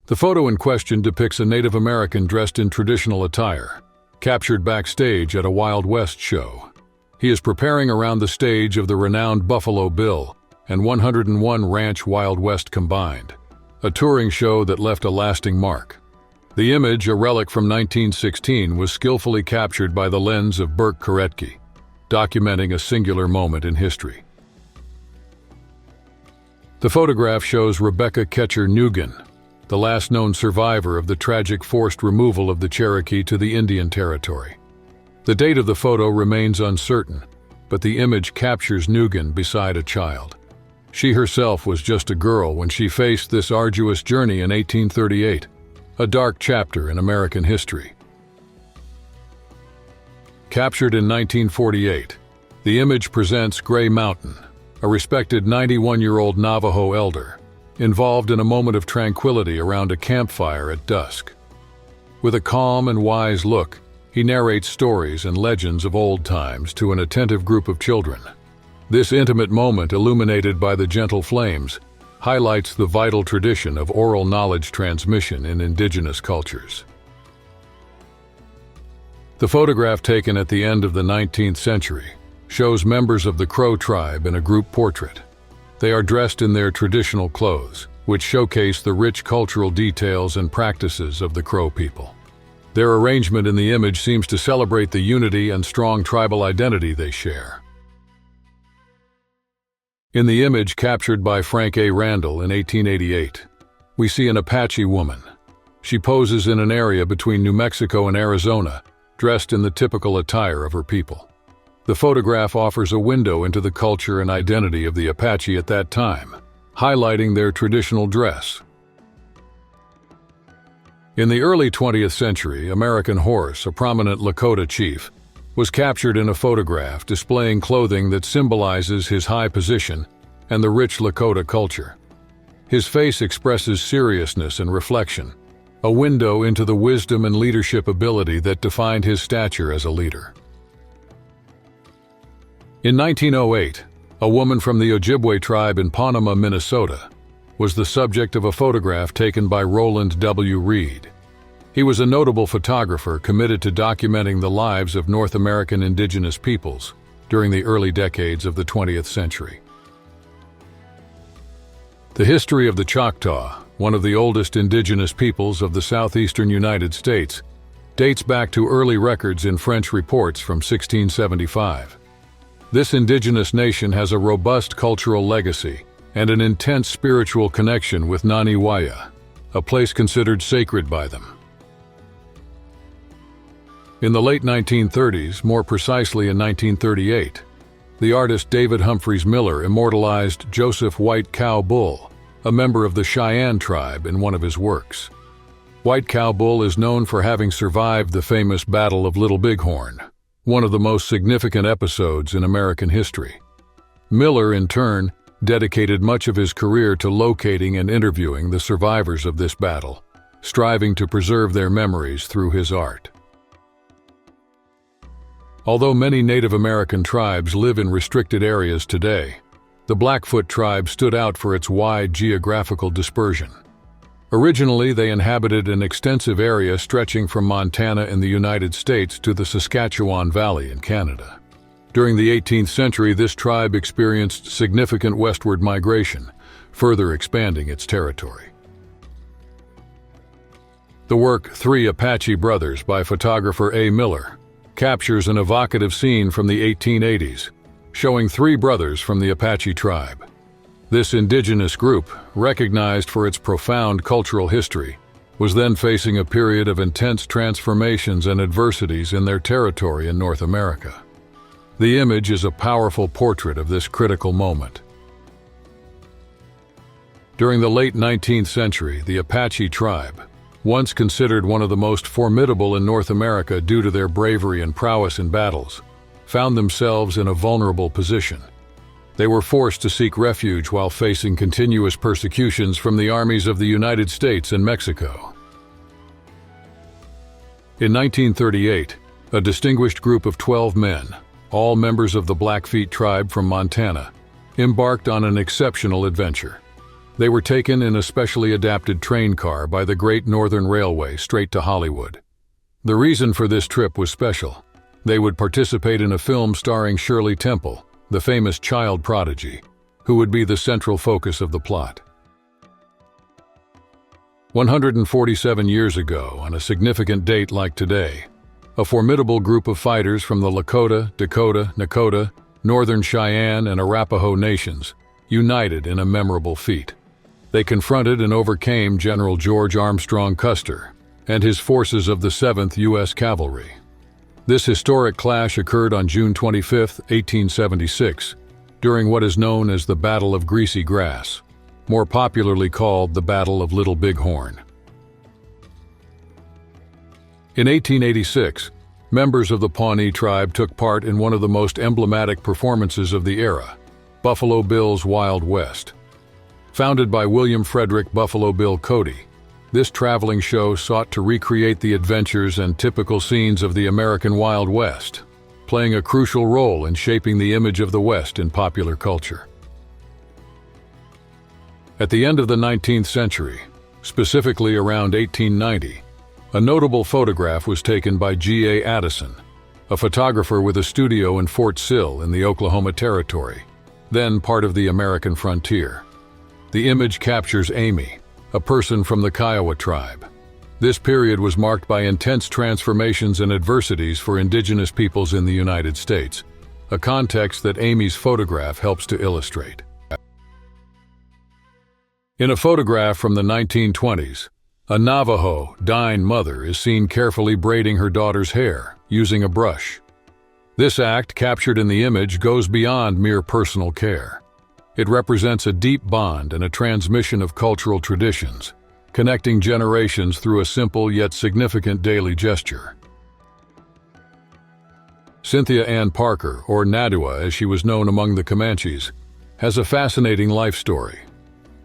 The photo in question depicts a Native American dressed in traditional attire, captured backstage at a Wild West show. He is preparing around the stage of the renowned Buffalo Bill and 101 Ranch Wild West combined, a touring show that left a lasting mark. The image, a relic from 1916, was skillfully captured by the lens of Burke Koretke, documenting a singular moment in history. The photograph shows Rebecca Ketcher Nugent, the last known survivor of the tragic forced removal of the Cherokee to the Indian Territory. The date of the photo remains uncertain, but the image captures Nugent beside a child. She herself was just a girl when she faced this arduous journey in 1838, a dark chapter in American history. Captured in 1948, the image presents Gray Mountain, a respected 91-year-old Navajo elder, involved in a moment of tranquility around a campfire at dusk. With a calm and wise look, he narrates stories and legends of old times to an attentive group of children. This intimate moment, illuminated by the gentle flames, highlights the vital tradition of oral knowledge transmission in indigenous cultures. The photograph, taken at the end of the 19th century, shows members of the Crow tribe in a group portrait. They are dressed in their traditional clothes, which showcase the rich cultural details and practices of the Crow people. Their arrangement in the image seems to celebrate the unity and strong tribal identity they share. In the image captured by Frank A. Randall in 1888, we see an Apache woman. She poses in an area between New Mexico and Arizona, dressed in the typical attire of her people. The photograph offers a window into the culture and identity of the Apache at that time, highlighting their traditional dress. In the early 20th century, American Horse, a prominent Lakota chief, was captured in a photograph displaying clothing that symbolizes his high position and the rich Lakota culture. His face expresses seriousness and reflection, a window into the wisdom and leadership ability that defined his stature as a leader. In 1908, a woman from the Ojibway tribe in Pawnee, Minnesota, was the subject of a photograph taken by Roland W. Reed. He was a notable photographer committed to documenting the lives of North American indigenous peoples during the early decades of the 20th century. The history of the Choctaw, one of the oldest indigenous peoples of the southeastern United States, dates back to early records in French reports from 1675. This indigenous nation has a robust cultural legacy and an intense spiritual connection with Naniwaya, a place considered sacred by them. In the late 1930s, more precisely in 1938, the artist David Humphreys Miller immortalized Joseph White Cow Bull, a member of the Cheyenne tribe, in one of his works. White Cow Bull is known for having survived the famous Battle of Little Bighorn, one of the most significant episodes in American history. Miller, in turn, dedicated much of his career to locating and interviewing the survivors of this battle, striving to preserve their memories through his art. Although many Native American tribes live in restricted areas today, the Blackfoot tribe stood out for its wide geographical dispersion. Originally, they inhabited an extensive area stretching from Montana in the United States to the Saskatchewan Valley in Canada. During the 18th century, this tribe experienced significant westward migration, further expanding its territory. The work Three Apache Brothers by photographer A. Miller captures an evocative scene from the 1880s, showing three brothers from the Apache tribe. This indigenous group, recognized for its profound cultural history, was then facing a period of intense transformations and adversities in their territory in North America. The image is a powerful portrait of this critical moment. During the late 19th century, the Apache tribe, once considered one of the most formidable in North America due to their bravery and prowess in battles, found themselves in a vulnerable position. They were forced to seek refuge while facing continuous persecutions from the armies of the United States and Mexico. In 1938, a distinguished group of 12 men, all members of the Blackfeet tribe from Montana, embarked on an exceptional adventure. They were taken in a specially adapted train car by the Great Northern Railway straight to Hollywood. The reason for this trip was special. They would participate in a film starring Shirley Temple, the famous child prodigy, who would be the central focus of the plot. 147 years ago, on a significant date like today, a formidable group of fighters from the Lakota, Dakota, Nakota, Northern Cheyenne, and Arapaho nations united in a memorable feat. They confronted and overcame General George Armstrong Custer and his forces of the 7th U.S. Cavalry. This historic clash occurred on June 25, 1876, during what is known as the Battle of Greasy Grass, more popularly called the Battle of Little Bighorn. In 1886, members of the Pawnee tribe took part in one of the most emblematic performances of the era, Buffalo Bill's Wild West. Founded by William Frederick Buffalo Bill Cody, this traveling show sought to recreate the adventures and typical scenes of the American Wild West, playing a crucial role in shaping the image of the West in popular culture. At the end of the 19th century, specifically around 1890, a notable photograph was taken by G.A. Addison, a photographer with a studio in Fort Sill in the Oklahoma Territory, then part of the American frontier. The image captures Amy, a person from the Kiowa tribe. This period was marked by intense transformations and adversities for indigenous peoples in the United States, a context that Amy's photograph helps to illustrate. In a photograph from the 1920s, a Navajo, Dine mother is seen carefully braiding her daughter's hair using a brush. This act, captured in the image, goes beyond mere personal care. It represents a deep bond and a transmission of cultural traditions, connecting generations through a simple yet significant daily gesture. Cynthia Ann Parker, or Nadua as she was known among the Comanches, has a fascinating life story.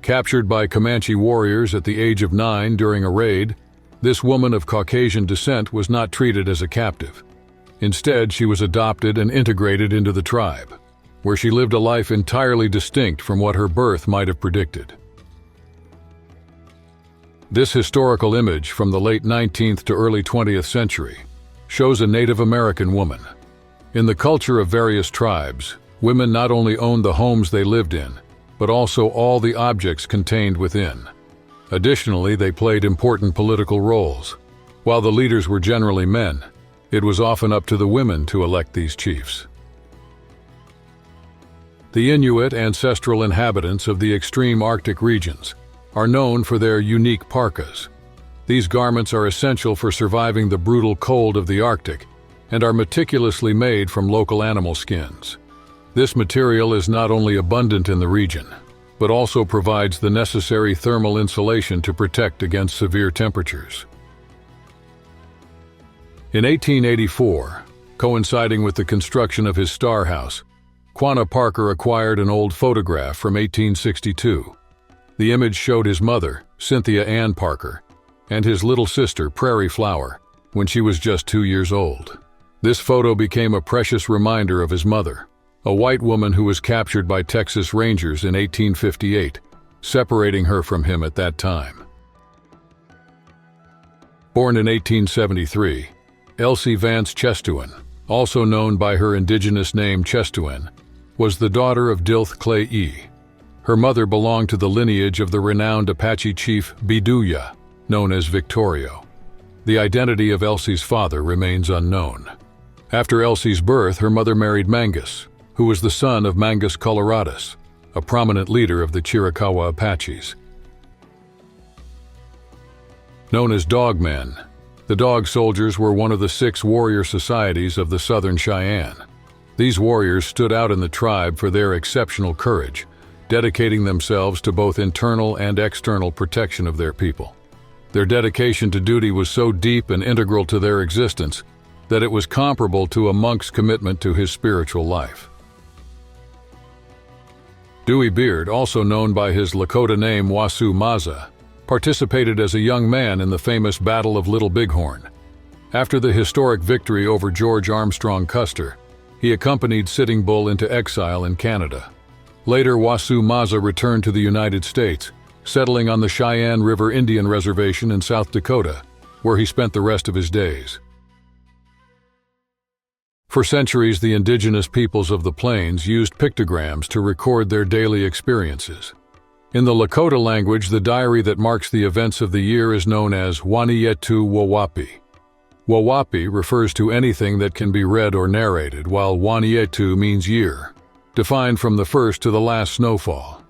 Captured by Comanche warriors at the age of 9 during a raid, this woman of Caucasian descent was not treated as a captive. Instead, she was adopted and integrated into the tribe, where she lived a life entirely distinct from what her birth might have predicted. This historical image from the late 19th to early 20th century shows a Native American woman. In the culture of various tribes, women not only owned the homes they lived in, but also all the objects contained within. Additionally, they played important political roles. While the leaders were generally men, it was often up to the women to elect these chiefs. The Inuit, ancestral inhabitants of the extreme Arctic regions, are known for their unique parkas. These garments are essential for surviving the brutal cold of the Arctic and are meticulously made from local animal skins. This material is not only abundant in the region, but also provides the necessary thermal insulation to protect against severe temperatures. In 1884, coinciding with the construction of his Star House, Quanah Parker acquired an old photograph from 1862. The image showed his mother, Cynthia Ann Parker, and his little sister, Prairie Flower, when she was just 2 years old. This photo became a precious reminder of his mother, a white woman who was captured by Texas Rangers in 1858, separating her from him at that time. Born in 1873, Elsie Vance Chestuan, also known by her indigenous name Chestuan, was the daughter of Dilth Clay E. Her mother belonged to the lineage of the renowned Apache chief Biduya, known as Victorio. The identity of Elsie's father remains unknown. After Elsie's birth, her mother married Mangus, who was the son of Mangus Coloradus, a prominent leader of the Chiricahua Apaches. Known as Dogmen, the Dog Soldiers were one of the 6 warrior societies of the Southern Cheyenne. These warriors stood out in the tribe for their exceptional courage, dedicating themselves to both internal and external protection of their people. Their dedication to duty was so deep and integral to their existence that it was comparable to a monk's commitment to his spiritual life. Dewey Beard, also known by his Lakota name Wasu Maza, participated as a young man in the famous Battle of Little Bighorn. After the historic victory over George Armstrong Custer, he accompanied Sitting Bull into exile in Canada. Later, Wasu Maza returned to the United States, settling on the Cheyenne River Indian Reservation in South Dakota, where he spent the rest of his days. For centuries, the indigenous peoples of the plains used pictograms to record their daily experiences. In the Lakota language, the diary that marks the events of the year is known as Wanietu Wawapi. Wawapi refers to anything that can be read or narrated, while Wanietu means year, defined from the first to the last snowfall.